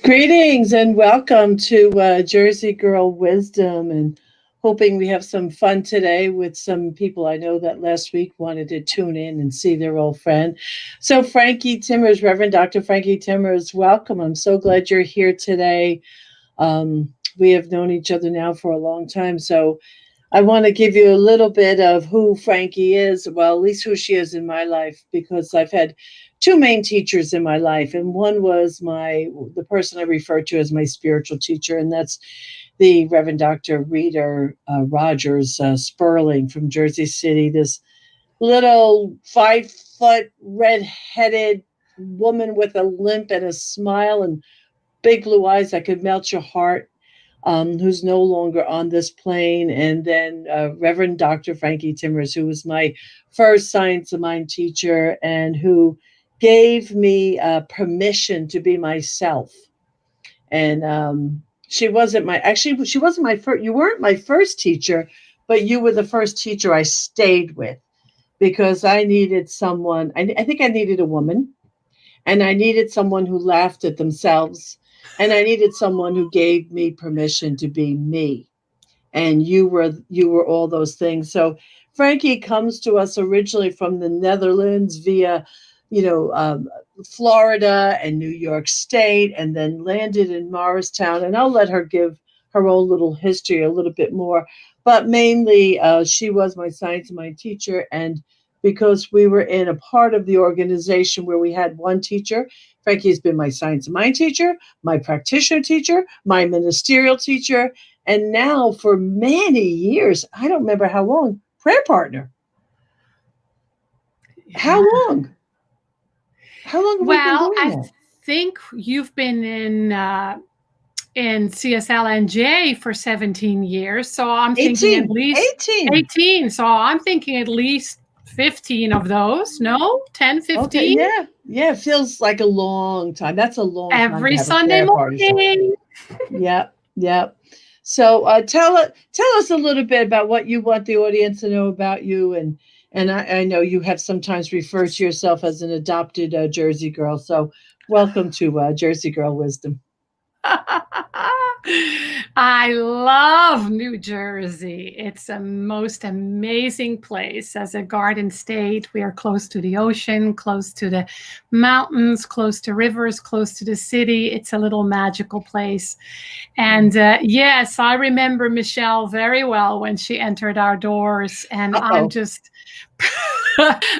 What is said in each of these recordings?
Greetings and welcome to Jersey Girl Wisdom, and hoping we have some fun today with some people I know that last week wanted to tune in and see their old friend. So, Frankie Timmers, Reverend Dr. Frankie Timmers, welcome. I'm so glad you're here today. We have known each other now for a long time, so I want to give you a little bit of who Frankie is, well, at least who she is in my life, because I've had two main teachers in my life, and one was the person I refer to as my spiritual teacher, and that's the Reverend Dr. Rita Rogers Sperling from Jersey City. This little 5 foot red-headed woman with a limp and a smile and big blue eyes that could melt your heart, who's no longer on this plane, and then Reverend Dr. Frankie Timmers, who was my first science of mind teacher and who gave me permission to be myself. And she wasn't my first, you weren't my first teacher, but you were the first teacher I stayed with because I needed someone, I think I needed a woman, and I needed someone who laughed at themselves, and I needed someone who gave me permission to be me. And you were all those things. So Frankie comes to us originally from the Netherlands via, you know, Florida and New York State, and then landed in Morristown. And I'll let her give her own little history a little bit more. But mainly, she was my science and my teacher, and because we were in a part of the organization where we had one teacher, Frankie has been my science and mind teacher, my practitioner teacher, my ministerial teacher, and now for many years, I don't remember how long, prayer partner. How Yeah. long? How long have we been Well, doing I that? think you've been in CSLNJ for 17 years, so I'm thinking at 18. least 18. 18. So I'm thinking at least 15 of those. No, 10, Okay, 15 yeah. Yeah, it feels like a long time. That's a long time to every have a Sunday prayer partnership. morning. Yep, yep. So tell us a little bit about what you want the audience to know about you, and I know you have sometimes referred to yourself as an adopted Jersey girl. So welcome to Jersey Girl Wisdom. I love New Jersey. It's a most amazing place. As a garden state, we are close to the ocean, close to the mountains, close to rivers, close to the city. It's a little magical place. And yes, I remember Michelle very well when she entered our doors. And I'm Uh-oh. just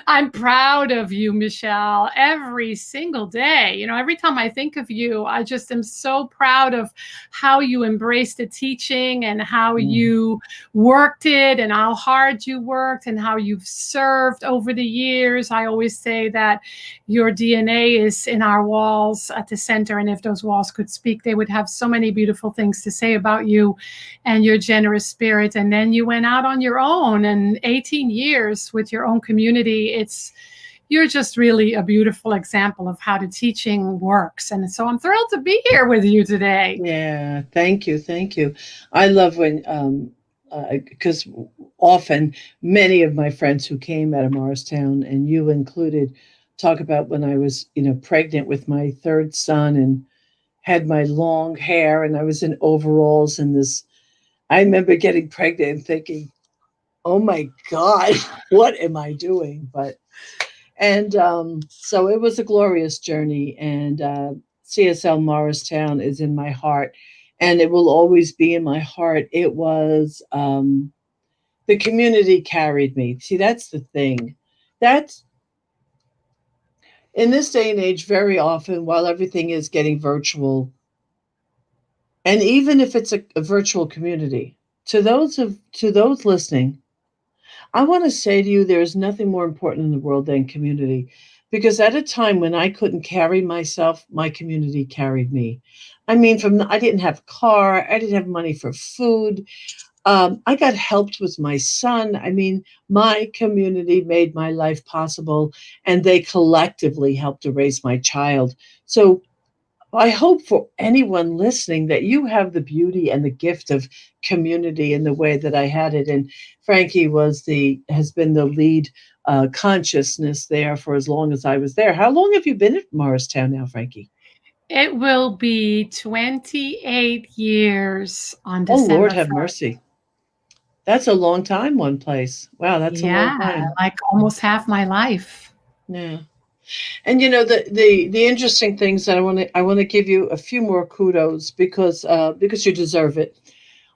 I'm proud of you, Michelle, every single day. You know, every time I think of you, I just am so proud of how you embraced the teaching and how Mm. you worked it and how hard you worked and how you've served over the years. I always say that your DNA is in our walls at the center. And if those walls could speak, they would have so many beautiful things to say about you and your generous spirit. And then you went out on your own, and 18 years with your own community. You're just really a beautiful example of how the teaching works. And so I'm thrilled to be here with you today. Yeah, thank you, thank you. I love when because often many of my friends who came out of Morristown, and you included, talk about when I was, pregnant with my third son and had my long hair and I was in overalls and this. I remember getting pregnant and thinking, "Oh my God, what am I doing?" But and so it was a glorious journey, and CSL Morristown is in my heart, and it will always be in my heart. It was the community carried me. See, that's the thing. That's in this day and age, very often, while everything is getting virtual, and even if it's a virtual community, to those listening, I want to say to you, there is nothing more important in the world than community. Because at a time when I couldn't carry myself, my community carried me. I mean, I didn't have a car, I didn't have money for food. I got helped with my son. I mean, my community made my life possible, and they collectively helped to raise my child. So I hope for anyone listening that you have the beauty and the gift of community in the way that I had it. And Frankie has been the lead consciousness there for as long as I was there. How long have you been at Morristown now, Frankie? It will be 28 years on Oh, Lord December have 1st. mercy. That's a long time, one place. Wow, that's a long Yeah, time. like almost half my life. Yeah. And the interesting things that I want to give you a few more kudos because you deserve it.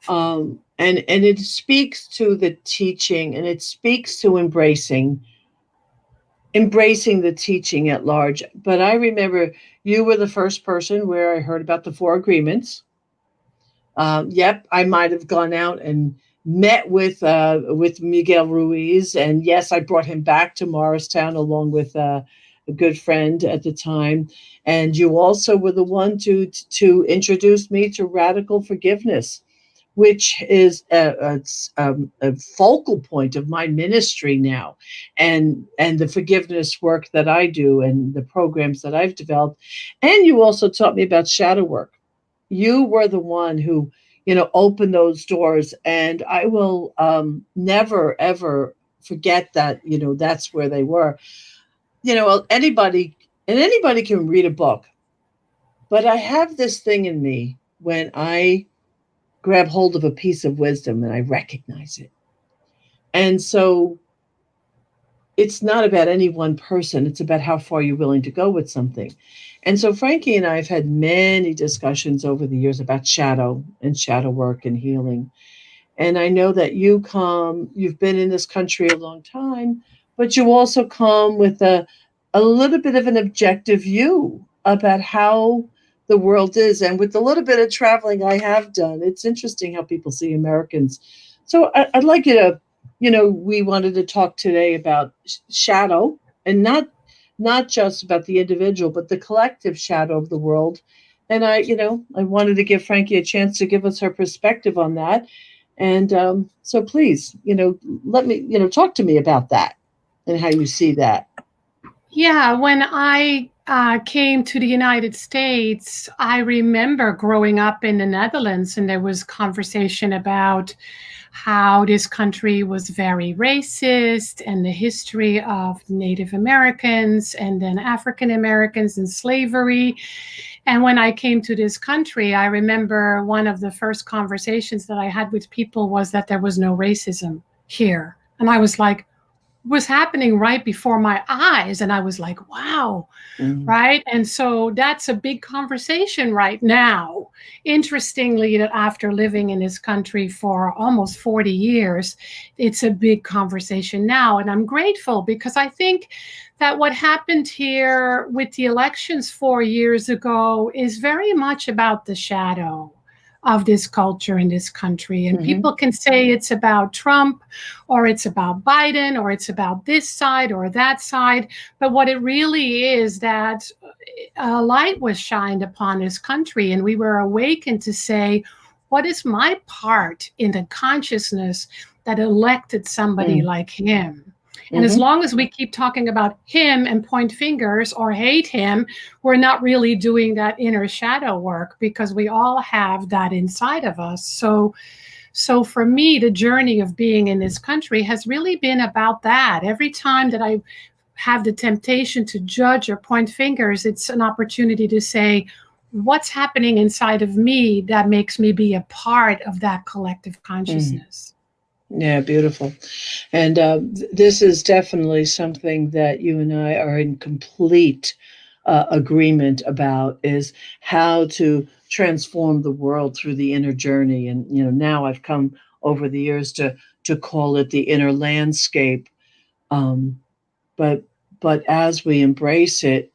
And it speaks to the teaching, and it speaks to embracing the teaching at large. But I remember you were the first person where I heard about the four agreements. Yep, I might have gone out and met with Miguel Ruiz, and yes, I brought him back to Morristown along with a good friend at the time. And you also were the one to introduce me to radical forgiveness, which is a focal point of my ministry now, and the forgiveness work that I do and the programs that I've developed. And you also taught me about shadow work. You were the one who opened those doors, and I will never ever forget that. That's where they were. Anybody can read a book, but I have this thing in me when I grab hold of a piece of wisdom and I recognize it. And so it's not about any one person, it's about how far you're willing to go with something. And so Frankie and I have had many discussions over the years about shadow and shadow work and healing. And I know that you've been in this country a long time, but you also come with a little bit of an objective view about how the world is. And with the little bit of traveling I have done, it's interesting how people see Americans. So I'd like you to, we wanted to talk today about shadow, and not just about the individual, but the collective shadow of the world. And I wanted to give Frankie a chance to give us her perspective on that. And so please, let me, talk to me about that and how you see that. Yeah, when I came to the United States, I remember growing up in the Netherlands, and there was conversation about how this country was very racist and the history of Native Americans and then African Americans and slavery. And when I came to this country, I remember one of the first conversations that I had with people was that there was no racism here. And I was like, was happening right before my eyes. And I was like, wow, Mm, right? And so that's a big conversation right now. Interestingly, that after living in this country for almost 40 years, it's a big conversation now. And I'm grateful because I think that what happened here with the elections 4 years ago is very much about the shadow of this culture in this country. And hmm people can say it's about Trump or it's about Biden or it's about this side or that side. But what it really is that a light was shined upon this country, and we were awakened to say, what is my part in the consciousness that elected somebody mm, like him? And as hmm long as we keep talking about him and point fingers or hate him, we're not really doing that inner shadow work because we all have that inside of us. So for me, the journey of being in this country has really been about that. Every time that I have the temptation to judge or point fingers, it's an opportunity to say, what's happening inside of me that makes me be a part of that collective mm. consciousness? Yeah, beautiful. And this is definitely something that you and I are in complete agreement about, is how to transform the world through the inner journey. And now I've come over the years to call it the inner landscape. Um, but but as we embrace it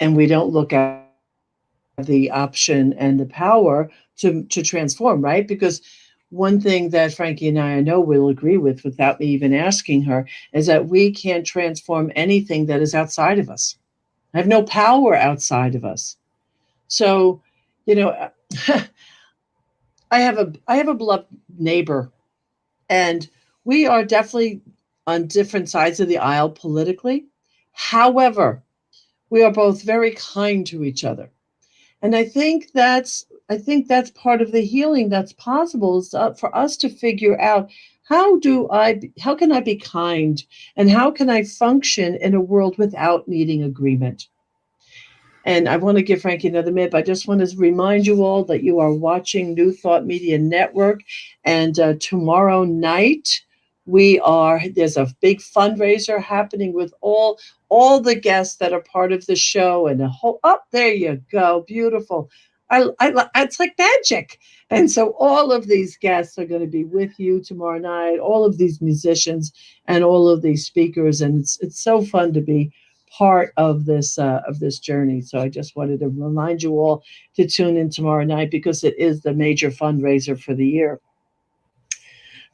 and we don't look at the option and the power to transform, right? Because one thing that Frankie and I know will agree with, without me even asking her, is that we can't transform anything that is outside of us. I have no power outside of us. So, you know, I have a beloved neighbor, and we are definitely on different sides of the aisle politically. However, we are both very kind to each other. And I think that's part of the healing that's possible, is for us to figure out, how can I be kind, and how can I function in a world without needing agreement. And I want to give Frankie another minute, but I just want to remind you all that you are watching New Thought Media Network. And tomorrow night, there's a big fundraiser happening with all the guests that are part of the show, and the whole, oh, there you go. Beautiful. It's like magic. And so all of these guests are going to be with you tomorrow night, all of these musicians and all of these speakers. And it's so fun to be part of this journey. So I just wanted to remind you all to tune in tomorrow night because it is the major fundraiser for the year.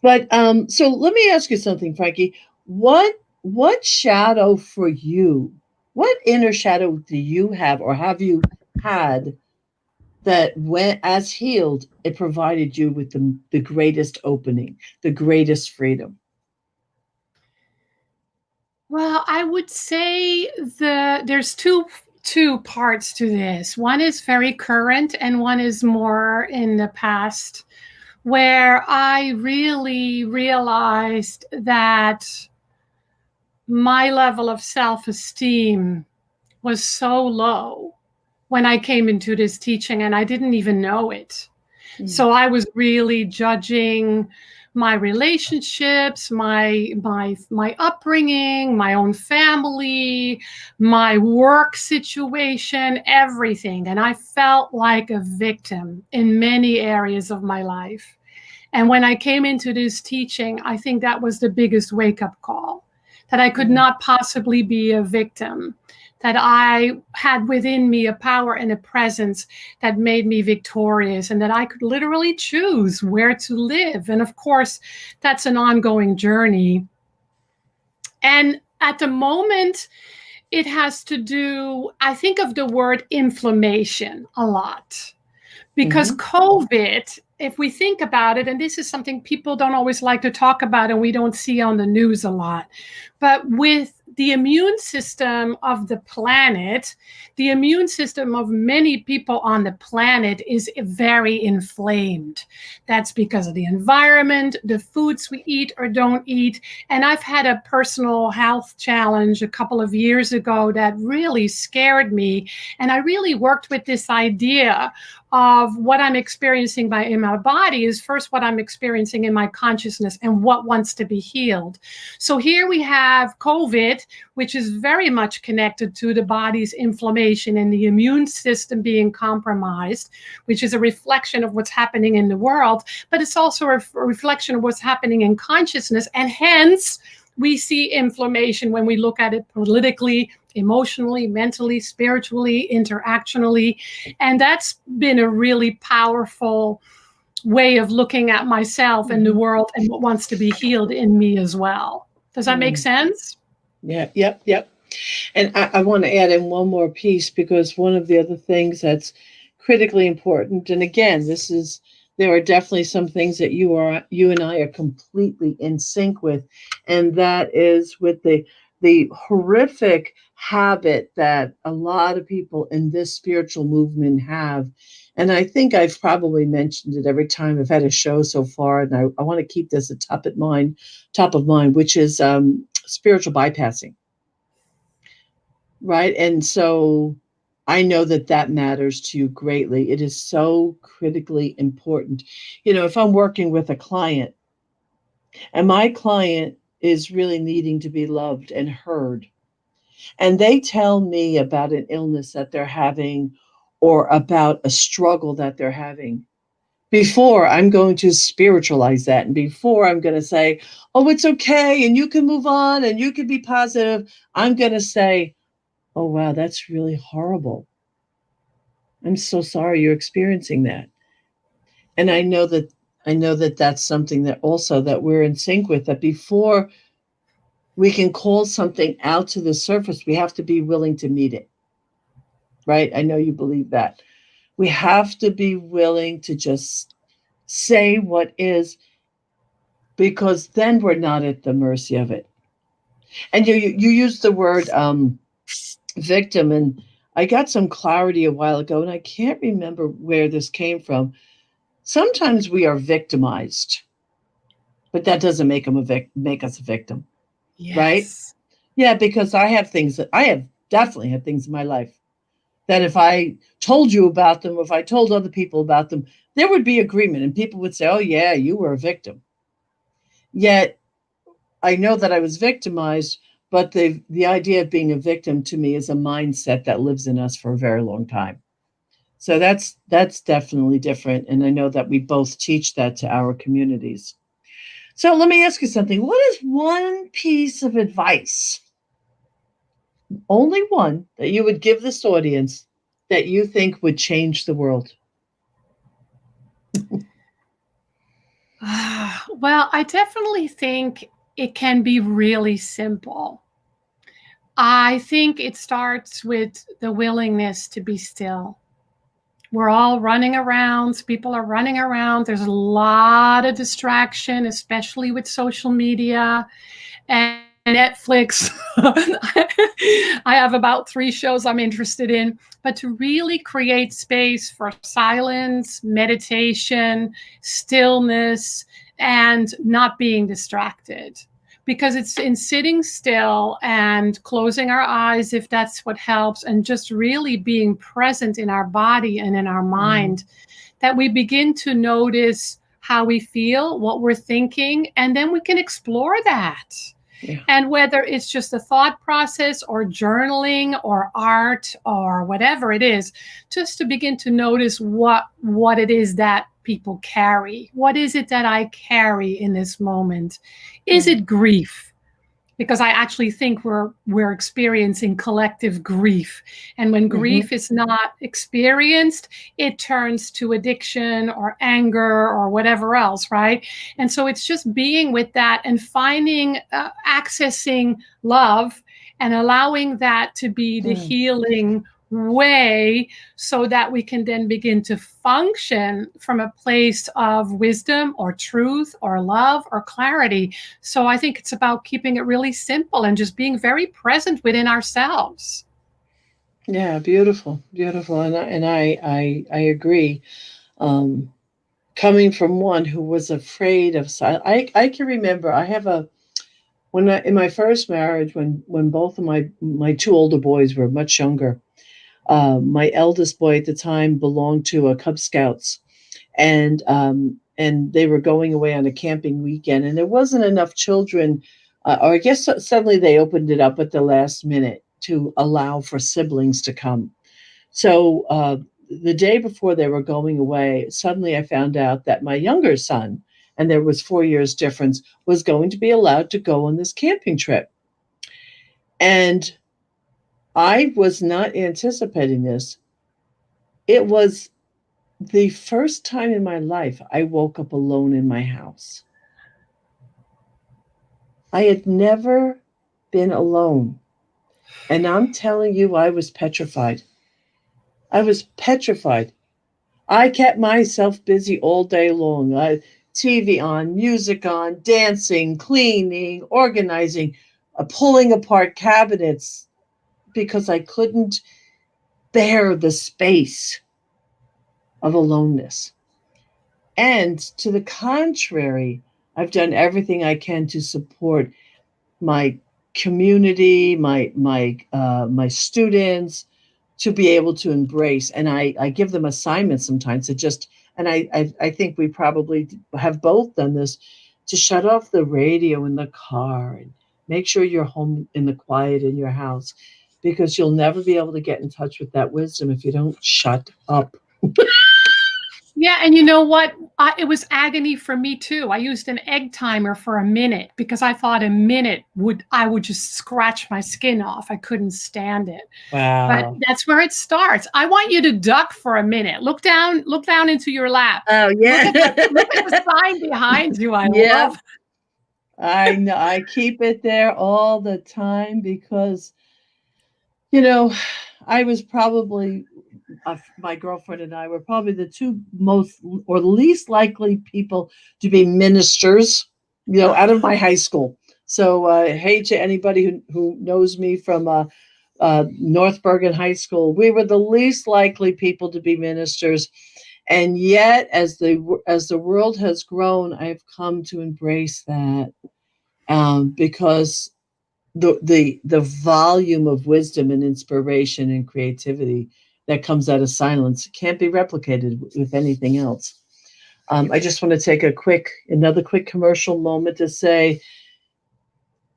But so let me ask you something, Frankie. What shadow for you? What inner shadow do you have, or have you had, that when as healed, it provided you with the greatest opening, the greatest freedom? Well, I would say there's two parts to this. One is very current and one is more in the past, where I really realized that my level of self-esteem was so low when I came into this teaching, and I didn't even know it. So I was really judging my relationships, my upbringing, my own family, my work situation, everything. And I felt like a victim in many areas of my life. And when I came into this teaching, I think that was the biggest wake-up call, that I could not possibly be a victim, that I had within me a power and a presence that made me victorious, and that I could literally choose where to live. And of course, that's an ongoing journey. And at the moment, it has to do, I think of the word inflammation a lot, because COVID, if we think about it, and this is something people don't always like to talk about and we don't see on the news a lot, but with the immune system of the planet, the immune system of many people on the planet is very inflamed. That's because of the environment, the foods we eat or don't eat. And I've had a personal health challenge a couple of years ago that really scared me. And I really worked with this idea of what I'm experiencing in my body is first what I'm experiencing in my consciousness and what wants to be healed. So here we have COVID, which is very much connected to the body's inflammation and the immune system being compromised, which is a reflection of what's happening in the world, but it's also a reflection of what's happening in consciousness. And hence, we see inflammation when we look at it politically, emotionally, mentally, spiritually, interactionally. And that's been a really powerful way of looking at myself and the world and what wants to be healed in me as well. Does that make sense? Yeah, yep. And I want to add in one more piece, because one of the other things that's critically important, and again, there are definitely some things that you and I are completely in sync with, and that is with the horrific habit that a lot of people in this spiritual movement have. And I think I've probably mentioned it every time I've had a show so far, and I want to keep this at top of mind, which is spiritual bypassing. Right. And so I know that matters to you greatly. It is so critically important. If I'm working with a client and my client is really needing to be loved and heard, and they tell me about an illness that they're having or about a struggle that they're having, before I'm going to spiritualize that, and before I'm going to say, oh, it's okay, and you can move on and you can be positive, I'm going to say, oh, wow, that's really horrible. I'm so sorry you're experiencing that. And I know that that's something that also that we're in sync with, that before we can call something out to the surface, we have to be willing to meet it. Right? I know you believe that. We have to be willing to just say what is, because then we're not at the mercy of it. And you used the word victim, and I got some clarity a while ago, and I can't remember where this came from. Sometimes we are victimized, but that doesn't make us a victim, right? Yes. Yeah, because I have definitely had things in my life that if I told you about them, if I told other people about them, there would be agreement and people would say, oh, yeah, you were a victim. Yet I know that I was victimized, but the idea of being a victim to me is a mindset that lives in us for a very long time. So that's definitely different. And I know that we both teach that to our communities. So let me ask you something. What is one piece of advice, only one, that you would give this audience that you think would change the world? Well, I definitely think it can be really simple. I think it starts with the willingness to be still. We're all running around. People are running around. There's a lot of distraction, especially with social media and Netflix. I have about 3 shows I'm interested in, but to really create space for silence, meditation, stillness, and not being distracted. Because it's in sitting still and closing our eyes, if that's what helps, and just really being present in our body and in our Mm, mind, that we begin to notice how we feel, what we're thinking, and then we can explore that. yeah. And whether it's just a thought process or journaling or art or whatever it is, just to begin to notice what it is that people carry. What is it that I carry in this moment? Is Mm, it grief? Because I actually think we're experiencing collective grief. And when mhm, grief is not experienced, it turns to addiction or anger or whatever else, right? And so it's just being with that and finding, accessing love and allowing that to be the mm. healing way, so that we can then begin to function from a place of wisdom or truth or love or clarity. So I think it's about keeping it really simple and just being very present within ourselves. Yeah, beautiful, beautiful, and I agree. Um, Coming from one who was afraid of silence, I can remember I have a when I in my first marriage when both of my two older boys were much younger. My eldest boy at the time belonged to a Cub Scouts, and they were going away on a camping weekend, and there wasn't enough children, or I guess suddenly they opened it up at the last minute to allow for siblings to come. So the day before they were going away, suddenly I found out that my younger son, and there was 4 years difference, was going to be allowed to go on this camping trip, and I was not anticipating this. It was the first time in my life I woke up alone in my house. I had never been alone. And I'm telling you, I was petrified. I was petrified. I kept myself busy all day long. TV on, music on, dancing, cleaning, organizing, pulling apart cabinets because I couldn't bear the space of aloneness. And to the contrary, I've done everything I can to support my community, my students, to be able to embrace. And I give them assignments sometimes to just, and I think we probably have both done this, to shut off the radio in the car and make sure you're home in the quiet in your house, because you'll never be able to get in touch with that wisdom if you don't shut up. Yeah, and you know what? It was agony for me too. I used an egg timer for a minute because I thought a minute would just scratch my skin off. I couldn't stand it. But Wow. that's where it starts. I want you to duck for a minute. Look down into your lap. Oh Look yeah. at that. Look at the sign behind you. I Yeah. love. I know. I keep it there all the time because, you know, I was probably, my girlfriend and I were probably the two most or least likely people to be ministers, out of my high school. So, hey to anybody who knows me from North Bergen High School, we were the least likely people to be ministers. And yet, as the world has grown, I've come to embrace that, because the volume of wisdom and inspiration and creativity that comes out of silence. It can't be replicated with anything else. I just want to take another quick commercial moment to say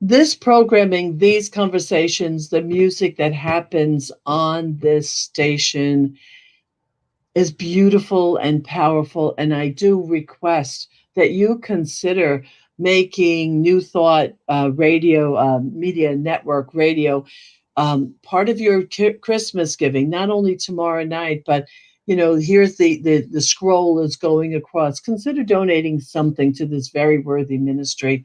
this programming, these conversations, the music that happens on this station is beautiful and powerful. And I do request that you consider making New Thought Radio, Media Network Radio, part of your Christmas giving, not only tomorrow night, but here's the scroll is going across. Consider donating something to this very worthy ministry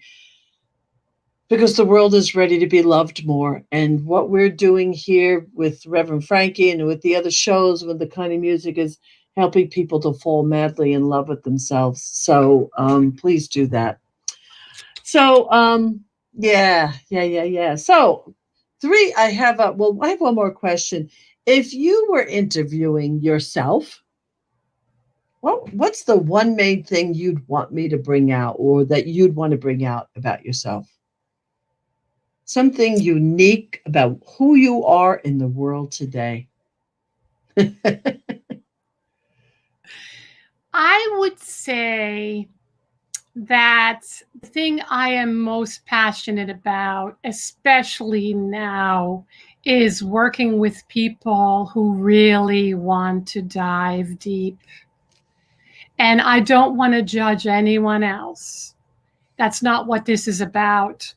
because the world is ready to be loved more. And what we're doing here with Reverend Frankie and with the other shows with the kind of music is helping people to fall madly in love with themselves. So please do that. So yeah. So I have one more question. If you were interviewing yourself, what's the one main thing you'd want me to bring out or that you'd want to bring out about yourself? Something unique about who you are in the world today. I would say that the thing I am most passionate about, especially now, is working with people who really want to dive deep. And I don't want to judge anyone else. That's not what this is about.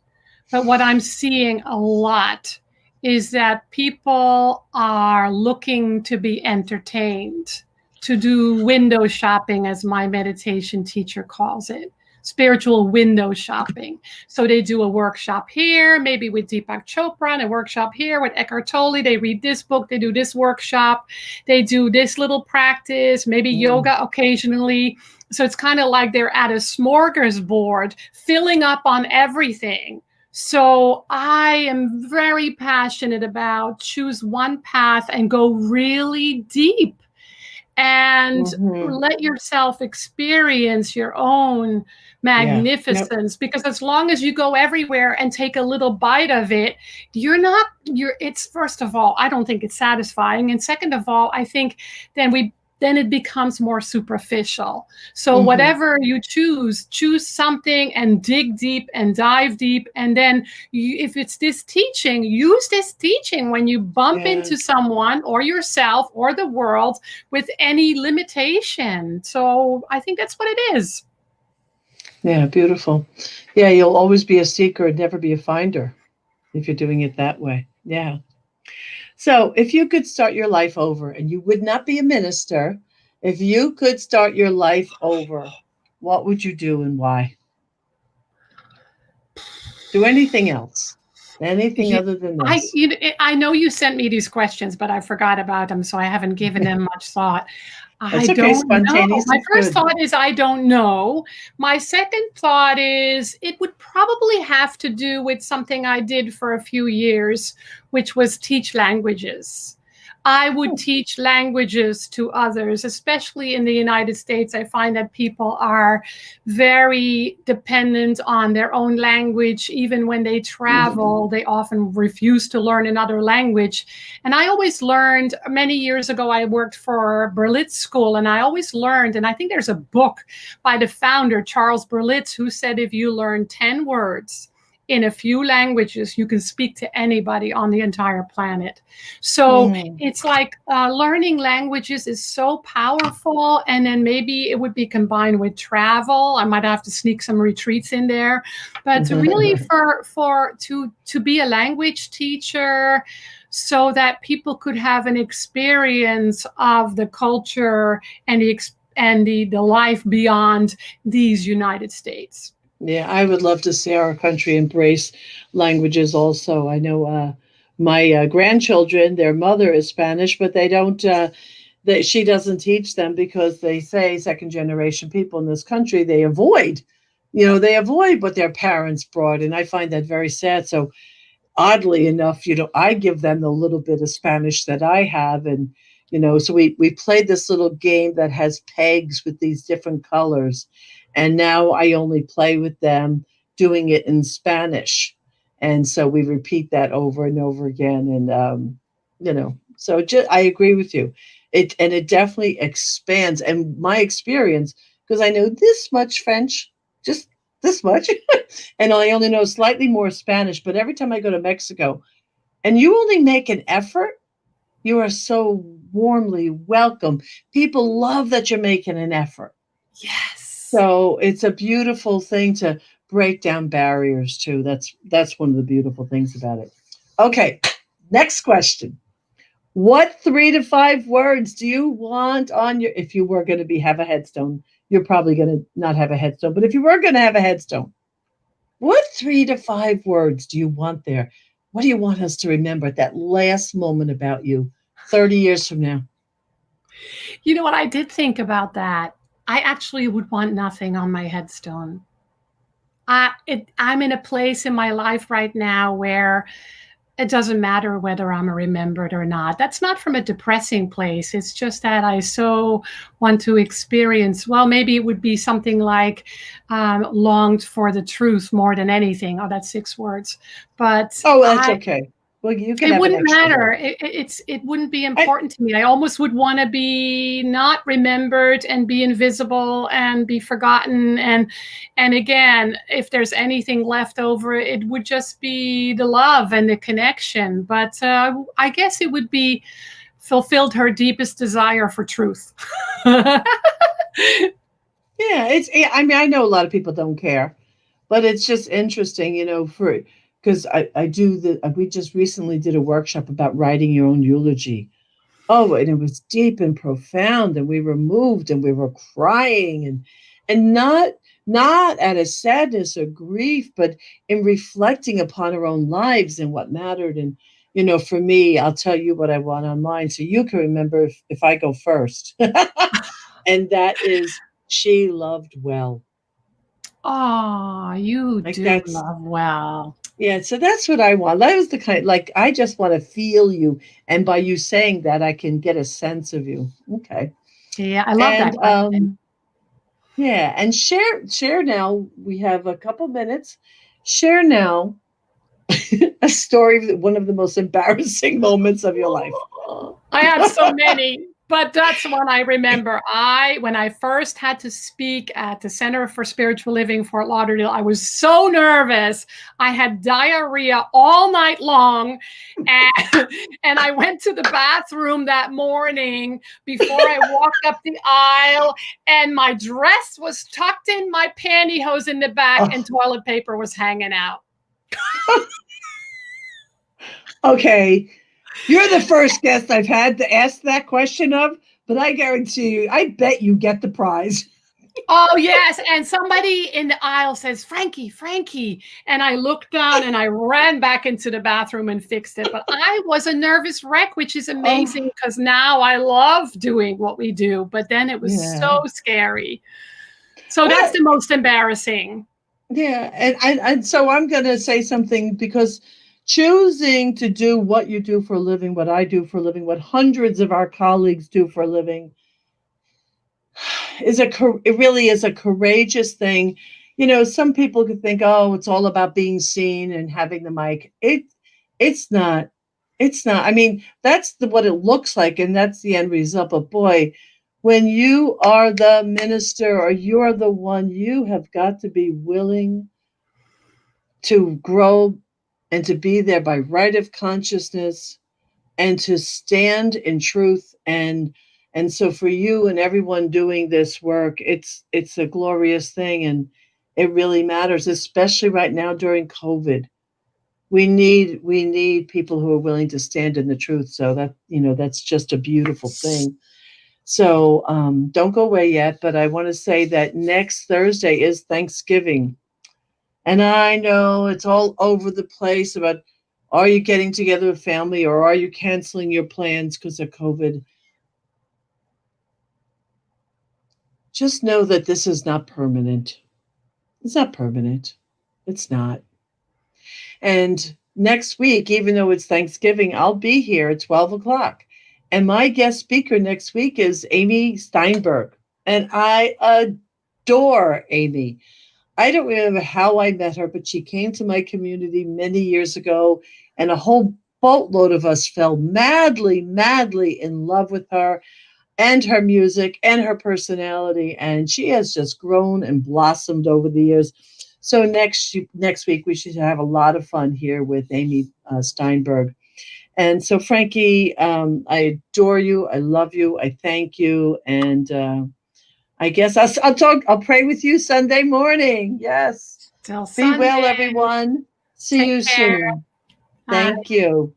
But what I'm seeing a lot is that people are looking to be entertained, to do window shopping, as my meditation teacher calls it. Spiritual window shopping. So they do a workshop here, maybe with Deepak Chopra, and a workshop here with Eckhart Tolle. They read this book, they do this workshop, they do this little practice, maybe yoga occasionally. So it's kind of like they're at a smorgasbord, filling up on everything. So I am very passionate about choose one path and go really deep and let yourself experience your own magnificence. Because as long as you go everywhere and take a little bite of it, it's first of all, I don't think it's satisfying. And second of all, I think then it becomes more superficial. So whatever you choose something and dig deep and dive deep. And then if it's this teaching, use this teaching when you bump into someone or yourself or the world with any limitation. So I think that's what it is. Yeah, beautiful. Yeah, you'll always be a seeker and never be a finder if you're doing it that way. Yeah. So if you could start your life over and you would not be a minister, if you could start your life over, what would you do and why? Do anything else? Anything other than this? I know you sent me these questions, but I forgot about them, so I haven't given them much thought. I don't know. My first thought is I don't know. My second thought is it would probably have to do with something I did for a few years, which was teach languages. I would teach languages to others, especially in the United States. I find that people are very dependent on their own language. Even when they travel, they often refuse to learn another language. And I always learned, many years ago, I worked for Berlitz School, and I always learned, and I think there's a book by the founder, Charles Berlitz, who said if you learn 10 words in a few languages, you can speak to anybody on the entire planet. So it's like learning languages is so powerful. And then maybe it would be combined with travel. I might have to sneak some retreats in there. But really to be a language teacher so that people could have an experience of the culture and the life beyond these United States. Yeah, I would love to see our country embrace languages also. I know my grandchildren, their mother is Spanish, but they don't, she doesn't teach them because they say second generation people in this country, they avoid what their parents brought. And I find that very sad. So oddly enough, I give them the little bit of Spanish that I have. And, so we played this little game that has pegs with these different colors. And now I only play with them doing it in Spanish. And so we repeat that over and over again. And, So I agree with you. It definitely expands. And my experience, because I know this much French, just this much, and I only know slightly more Spanish. But every time I go to Mexico, and you only make an effort, you are so warmly welcome. People love that you're making an effort. Yes. So it's a beautiful thing to break down barriers too. That's one of the beautiful things about it. Okay, next question. What 3 to 5 words do you want on your, if you were going to be have a headstone? You're probably going to not have a headstone, but if you were going to have a headstone, what 3 to 5 words do you want there? What do you want us to remember at that last moment about you 30 years from now? You know what? I did think about that. I actually would want nothing on my headstone. I'm in a place in my life right now where it doesn't matter whether I'm remembered or not. That's not from a depressing place. It's just that I so want to experience, well, maybe it would be something like longed for the truth more than anything. Oh, that's 6 words. But Oh, well, that's I, okay. Well, you can it have an wouldn't extra matter. word. It wouldn't be I, important to me. I almost would want to be not remembered and be invisible and be forgotten. And again, if there's anything left over, it would just be the love and the connection. But I guess it would be fulfilled her deepest desire for truth. yeah, I mean, I know a lot of people don't care, but it's just interesting, for because I do we just recently did a workshop about writing your own eulogy. Oh, and it was deep and profound, and we were moved, and we were crying, and not out of sadness or grief, but in reflecting upon our own lives and what mattered. And for me, I'll tell you what I want on mine, so you can remember if I go first, and that is she loved well. Oh, you Like do that's love well. yeah, so that's what I want. That was the kind like I just want to feel you, and by you saying that, I can get a sense of you. Okay. Yeah, I love And that question. yeah, and share now. We have a couple minutes. Share now a story of one of the most embarrassing moments of your life. I have so many, but that's one I remember. When I first had to speak at the Center for Spiritual Living, Fort Lauderdale, I was so nervous. I had diarrhea all night long. And, and I went to the bathroom that morning before I walked up the aisle, and my dress was tucked in my pantyhose in the back, Oh, and toilet paper was hanging out. okay, you're the first guest I've had to ask that question of, but I guarantee you, I bet you get the prize. Oh, yes. And somebody in the aisle says, Frankie, Frankie. And I looked down and I ran back into the bathroom and fixed it. But I was a nervous wreck, which is Oh, amazing because now I love doing what we do. But then it was yeah. so scary. So that's Well, the most embarrassing. yeah, and so I'm going to say something because choosing to do what you do for a living, what I do for a living, what hundreds of our colleagues do for a living, it really is a courageous thing. Some people could think, oh, it's all about being seen and having the mic. It's not. It's not. I mean, that's what it looks like, and that's the end result. But boy, when you are the minister or you're the one, you have got to be willing to grow and to be there by right of consciousness and to stand in truth. And so for you and everyone doing this work, it's a glorious thing, and it really matters, especially right now during COVID. We need people who are willing to stand in the truth, so that's just a beautiful thing. So don't go away yet, but I want to say that next Thursday is Thanksgiving. And I know it's all over the place about, are you getting together with family or are you canceling your plans because of COVID? Just know that this is not permanent. It's not permanent. It's not. And next week, even though it's Thanksgiving, I'll be here at 12 o'clock. And my guest speaker next week is Amy Steinberg. And I adore Amy. I don't remember how I met her, but she came to my community many years ago, and a whole boatload of us fell madly, madly in love with her and her music and her personality. And she has just grown and blossomed over the years. So next week we should have a lot of fun here with Amy Steinberg. And so, Frankie, I adore you. I love you. I thank you. And I guess I'll talk. I'll pray with you Sunday morning. Yes. Till Be Sunday. well, everyone. See Take you care. soon. Bye. Thank you.